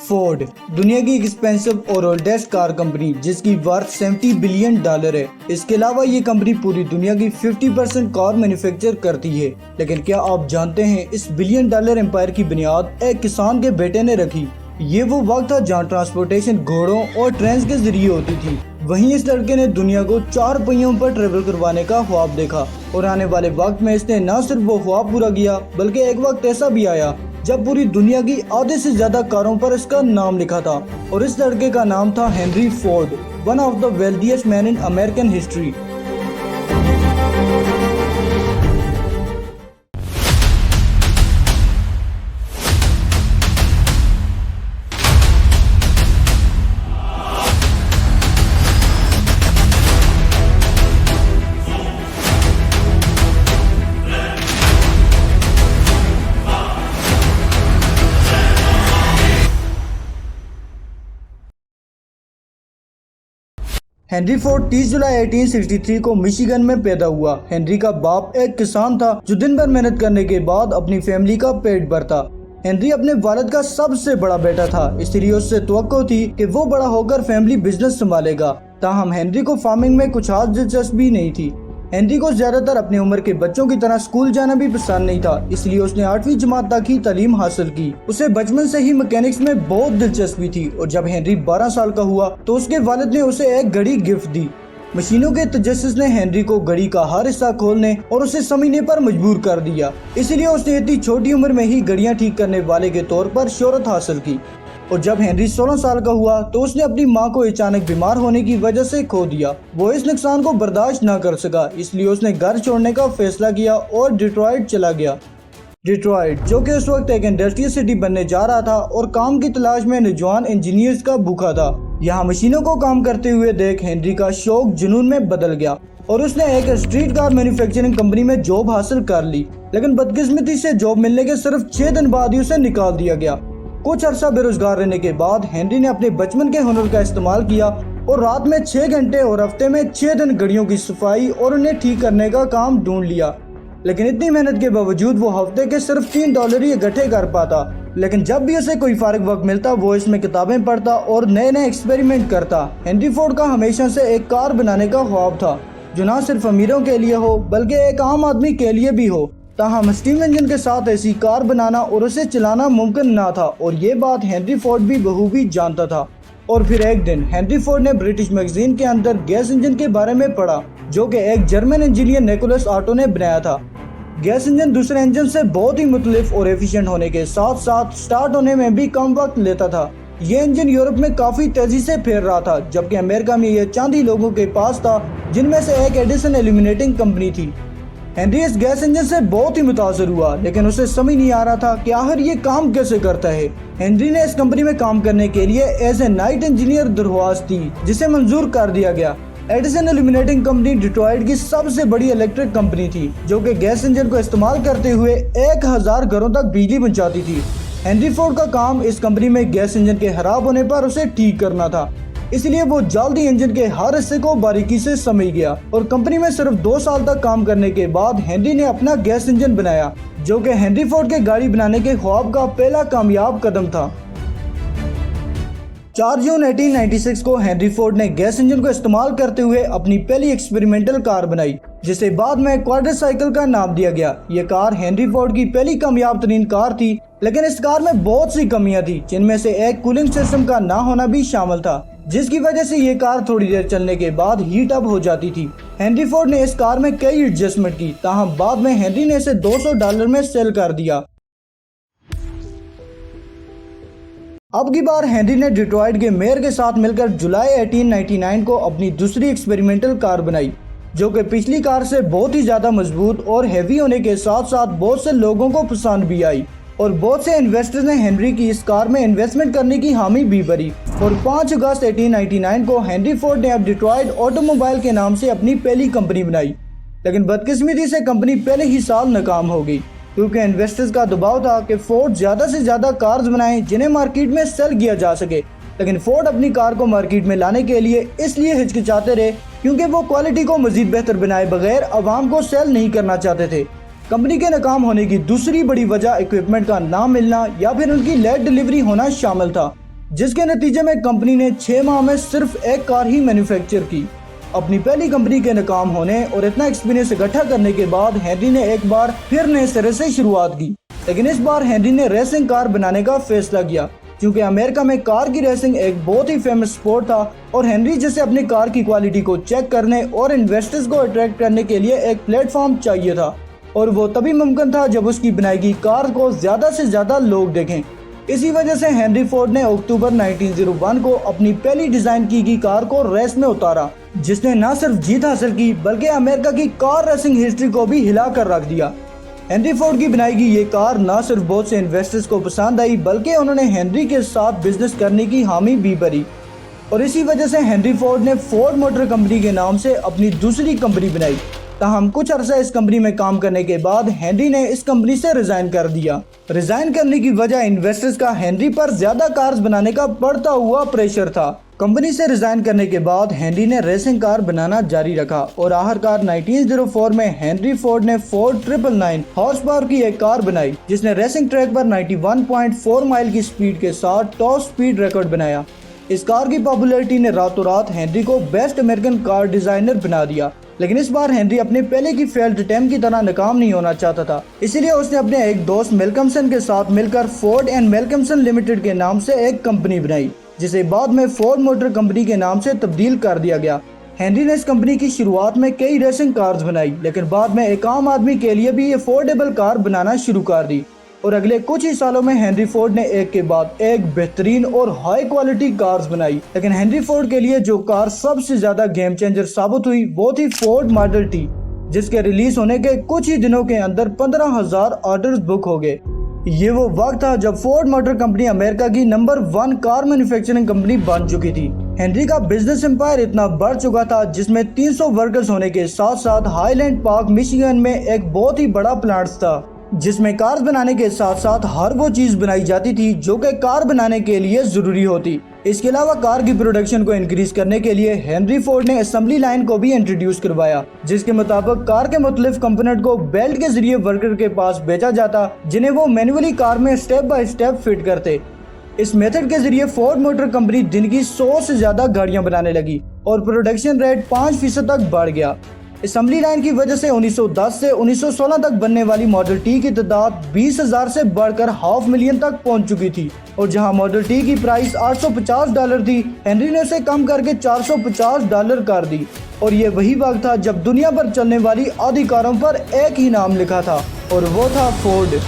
Ford दुनिया की expensive और ओल्डेस्ट कार कंपनी जिसकी वर्थ $70 बिलियन है। इसके अलावा ये कंपनी पूरी दुनिया की 50% कार मैन्युफैक्चर करती है। लेकिन क्या आप जानते हैं इस $1 बिलियन एम्पायर की बुनियाद एक किसान के बेटे ने रखी। ये वो वक्त था जहाँ ट्रांसपोर्टेशन घोड़ों और ट्रेन के जरिए होती थी। वहीं इस लड़के ने दुनिया को 4 पहियों पर ट्रेवल करवाने का ख्वाब देखा और आने वाले वक्त में इसने न सिर्फ वो ख्वाब पूरा किया बल्कि एक वक्त ऐसा भी आया जब पूरी दुनिया की आधे से ज्यादा कारों पर इसका नाम लिखा था और इस लड़के का नाम था Henry Ford, one of the wealthiest man in American history. Henry Ford 30 जुलाई 1863 को मिशिगन में पैदा हुआ। हेनरी का बाप एक किसान था जो दिन भर मेहनत करने के बाद अपनी फैमिली का पेट भरता। हेनरी अपने वालिद का सबसे बड़ा बेटा था, इसलिए उससे तवक्को थी कि वो बड़ा होकर फैमिली बिजनेस संभालेगा। ताहम हेनरी को फार्मिंग में कुछ खास दिलचस्पी नहीं थी। हेनरी को ज्यादातर अपनी उम्र के बच्चों की तरह स्कूल जाना भी पसंद नहीं था, इसलिए उसने 8वीं जमात तक ही तालीम हासिल की। उसे बचपन से ही मैकेनिक्स में बहुत दिलचस्पी थी और जब हेनरी 12 साल का हुआ तो उसके वालिद ने उसे एक घड़ी गिफ्ट दी। मशीनों के तजस्सुस ने हेनरी को घड़ी का हर हिस्सा खोलने और उसे समझने पर मजबूर कर दिया, इसलिए उसने इतनी छोटी उम्र में ही घड़ियां ठीक करने वाले के तौर पर शोहरत हासिल की। और जब हेनरी 16 साल का हुआ तो उसने अपनी मां को अचानक बीमार होने की वजह से खो दिया। वो इस नुकसान को बर्दाश्त न कर सका, इसलिए उसने घर छोड़ने का फैसला किया और डिट्रॉइट चला गया। डिट्रॉइट जो कि उस वक्त एक इंडस्ट्रियल सिटी बनने जा रहा था और काम की तलाश में नौजवान इंजीनियर्स का भूखा था। यहाँ मशीनों को काम करते हुए देख हेनरी का शौक जुनून में बदल गया और उसने एक स्ट्रीट कार मैन्युफैक्चरिंग कंपनी में जॉब हासिल कर ली। लेकिन बदकिस्मती से जॉब मिलने के सिर्फ 6 दिन बाद ही उसे निकाल दिया गया। कुछ अरसा बेरोजगार रहने के बाद हेनरी ने अपने बचपन के हुनर का इस्तेमाल किया और रात में 6 घंटे और हफ्ते में 6 दिन घड़ियों की सफाई और उन्हें ठीक करने का काम ढूंढ लिया। लेकिन इतनी मेहनत के बावजूद वो हफ्ते के सिर्फ $3 ही इकट्ठे कर पाता। लेकिन जब भी उसे कोई फारिग वक्त मिलता वो इसमें किताबें पढ़ता और नए नए एक्सपेरिमेंट करता। हेनरी फोर्ड का हमेशा से एक कार बनाने का ख्वाब था जो न सिर्फ अमीरों के लिए हो बल्कि एक आम आदमी के लिए भी हो। ताहम स्टीम इंजन के साथ ऐसी कार बनाना और उसे चलाना मुमकिन ना था और ये बात हेनरी फोर्ड भी बखूबी जानता था। और फिर एक दिन हेनरी फोर्ड ने ब्रिटिश मैगजीन के अंदर गैस इंजन के बारे में पढ़ा जो कि एक जर्मन इंजीनियर निकोलस ऑटो ने बनाया था। गैस इंजन दूसरे इंजन से बहुत ही मुख्तलिफ और एफिशिएंट होने के साथ साथ स्टार्ट होने में भी कम वक्त लेता था। ये इंजन यूरोप में काफी तेजी से फैल रहा था, जबकि अमेरिका में ये चंद ही लोगों के पास था, जिनमें से एक एडिसन एल्यूमिनेटिंग कंपनी थी। हेनरी इस गैस इंजन से बहुत ही मुतासर हुआ, लेकिन उसे समझ नहीं आ रहा था कि आखिर ये काम कैसे करता है। हेनरी ने इस कंपनी में काम करने के लिए एज ए नाइट इंजीनियर दरख्वास्त दी, जिसे मंजूर कर दिया गया। एडिसन एल्यूमिनेटिंग कंपनी डिट्रॉइट की सबसे बड़ी इलेक्ट्रिक कंपनी थी जो कि गैस इंजन को इस्तेमाल करते हुए 1000 घरों तक बिजली पहुंचाती थी। हेनरी फोर्ड का काम इस कंपनी में गैस इंजन के खराब होने पर उसे ठीक करना था, इसलिए वो जल्दी इंजन के हर हिस्से को बारीकी से समझ गया और कंपनी में सिर्फ 2 साल तक काम करने के बाद हेनरी ने अपना गैस इंजन बनाया जो कि हेनरी फोर्ड के गाड़ी बनाने के ख्वाब का पहला कामयाब कदम था। 4 जून 1896 को हेनरी फोर्ड ने गैस इंजन को इस्तेमाल करते हुए अपनी पहली एक्सपेरिमेंटल कार बनाई जिसे बाद में क्वाड्र साइकिल का नाम दिया गया। ये कार हेनरी फोर्ड की पहली कामयाब तरीन कार थी, लेकिन इस कार में बहुत सी कमियां थी, जिनमें से एक कूलिंग सिस्टम का ना होना भी शामिल था, जिसकी वजह से ये कार थोड़ी देर चलने के बाद हीट अप हो जाती थी। हेनरी फोर्ड ने इस कार में कई एडजस्टमेंट की, ताहम बाद में हेनरी ने इसे $200 में सेल कर दिया। अब की बार हेनरी ने डिट्रॉइट के मेयर के साथ मिलकर जुलाई 1899 को अपनी दूसरी एक्सपेरिमेंटल कार बनाई जो कि पिछली कार से बहुत ही ज्यादा मजबूत और हैवी होने के साथ साथ बहुत से लोगों को पसंद भी आई और बहुत से इन्वेस्टर्स ने हेनरी की इस कार में इन्वेस्टमेंट करने की हामी भी भरी। और 5 अगस्त 1899 को हेनरी फोर्ड ने अब डिट्रॉइट ऑटोमोबाइल के नाम से अपनी पहली कंपनी बनाई। लेकिन बदकिस्मती से कंपनी पहले ही साल नाकाम हो गई क्योंकि इन्वेस्टर्स का दबाव था कि फोर्ड ज्यादा से ज्यादा कार्स बनाएं जिन्हें मार्केट में सेल किया जा सके। लेकिन फोर्ड अपनी कार को मार्केट में लाने के लिए इसलिए हिचकिचाते रहे क्योंकि वो क्वालिटी को मजीद बेहतर बनाए बगैर आवाम को सेल नहीं करना चाहते थे। कंपनी के नाकाम होने की दूसरी बड़ी वजह इक्विपमेंट का ना मिलना या फिर उनकी लेट डिलीवरी होना शामिल था। जिसके नतीजे में कंपनी ने 6 माह में सिर्फ एक कार ही मैन्युफैक्चर की। अपनी पहली कंपनी के नाकाम होने और इतना एक्सपीरियंस इकट्ठा करने के बाद हेनरी ने एक बार फिर नए सिरे से शुरुआत की, लेकिन इस बार हेनरी ने रेसिंग कार बनाने का फैसला किया, क्योंकि अमेरिका में कार की रेसिंग एक बहुत ही फेमस स्पोर्ट था और हेनरी जैसे अपनी कार की क्वालिटी को चेक करने और इन्वेस्टर्स को अट्रैक्ट करने के लिए एक प्लेटफॉर्म चाहिए था, और वो तभी मुमकिन था जब उसकी बनाई गई कार को ज्यादा से ज्यादा लोग देखें। इसी वजह से हेनरी फोर्ड ने अक्टूबर 1901 को अपनी पहली डिजाइन की गई कार को रेस में उतारा, जिसने न सिर्फ जीत हासिल की बल्कि अमेरिका की कार रेसिंग हिस्ट्री को भी हिला कर रख दिया। हेनरी फोर्ड की बनाई गई ये कार न सिर्फ बहुत से इन्वेस्टर्स को पसंद आई बल्कि उन्होंने हेनरी के साथ बिजनेस करने की हामी भी भरी, और इसी वजह से हेनरी फोर्ड ने फोर्ड मोटर कंपनी के नाम से अपनी दूसरी कंपनी बनाई। ताहम कुछ अरसा इस कंपनी में काम करने के बाद हेनरी ने इस कंपनी से रिजाइन कर दिया। रिजाइन करने की वजह इन्वेस्टर्स का हेनरी पर ज्यादा कार्स बनाने का बढ़ता हुआ प्रेशर था। कंपनी से रिजाइन करने के बाद हेनरी ने रेसिंग कार बनाना जारी रखा और आखिरकार 1904 में हेनरी फोर्ड ने फोर्ड 999 हॉर्स पावर की एक कार बनाई, जिसने रेसिंग ट्रैक पर 91.4 माइल की स्पीड के साथ टॉप स्पीड रिकॉर्ड बनाया। इस कार की पॉपुलैरिटी ने रातों रात हेनरी को बेस्ट अमेरिकन कार डिजाइनर बना दिया, लेकिन इस बार हेनरी अपने पहले की फेल्ड अटेम्प्ट की तरह नाकाम नहीं होना चाहता था। इसीलिए उसने अपने एक दोस्त मेलकमसन के साथ मिलकर फोर्ड एंड मेलकमसन लिमिटेड के नाम से एक कंपनी बनाई, जिसे बाद में फोर्ड मोटर कंपनी के नाम से तब्दील कर दिया गया। हेनरी ने इस कंपनी की शुरुआत में कई रेसिंग कार्स बनाई, लेकिन बाद में एक आम आदमी के लिए भी अफोर्डेबल कार बनाना शुरू कर दी, और अगले कुछ ही सालों में हेनरी फोर्ड ने एक के बाद एक बेहतरीन और हाई क्वालिटी कार्स बनाई। लेकिन हेनरी फोर्ड के लिए जो कार सबसे ज्यादा गेम चेंजर साबित हुई वो थी फोर्ड मॉडल टी, जिसके रिलीज होने के कुछ ही दिनों के अंदर 15,000 ऑर्डर्स बुक हो गए। ये वो वक्त था जब फोर्ड मोटर कंपनी अमेरिका की नंबर 1 कार मैन्युफैक्चरिंग कंपनी बन चुकी थी। हेनरी का बिजनेस एम्पायर इतना बढ़ चुका था जिसमें 300 वर्कर्स होने के साथ साथ हाईलैंड पार्क मिशिगन में एक बहुत ही बड़ा प्लांट था, जिसमें कार बनाने के साथ साथ हर वो चीज बनाई जाती थी जो कि कार बनाने के लिए जरूरी होती। इसके अलावा कार की प्रोडक्शन को इंक्रीज करने के लिए हेनरी फोर्ड ने असेंबली लाइन को भी इंट्रोड्यूस करवाया, जिसके मुताबिक कार के मुख्तलिफ कंपोनेंट को बेल्ट के जरिए वर्कर के पास भेजा जाता, जिन्हें वो मैन्युअली कार में स्टेप बाय स्टेप फिट करते। इस मेथड के जरिए फोर्ड मोटर कंपनी दिन की 100 से ज्यादा गाड़ियां बनाने लगी और प्रोडक्शन रेट 5% तक बढ़ गया। असेंबली लाइन की वजह से 1910 से 1916 तक बनने वाली मॉडल टी की तादाद 20,000 से बढ़कर $500,000 तक पहुंच चुकी थी, और जहां मॉडल टी की प्राइस $850 थी, हेनरी ने उसे कम करके $450 कर दी। और ये वही वक्त था जब दुनिया भर चलने वाली आधी कारों पर एक ही नाम लिखा था, और वो था फोर्ड।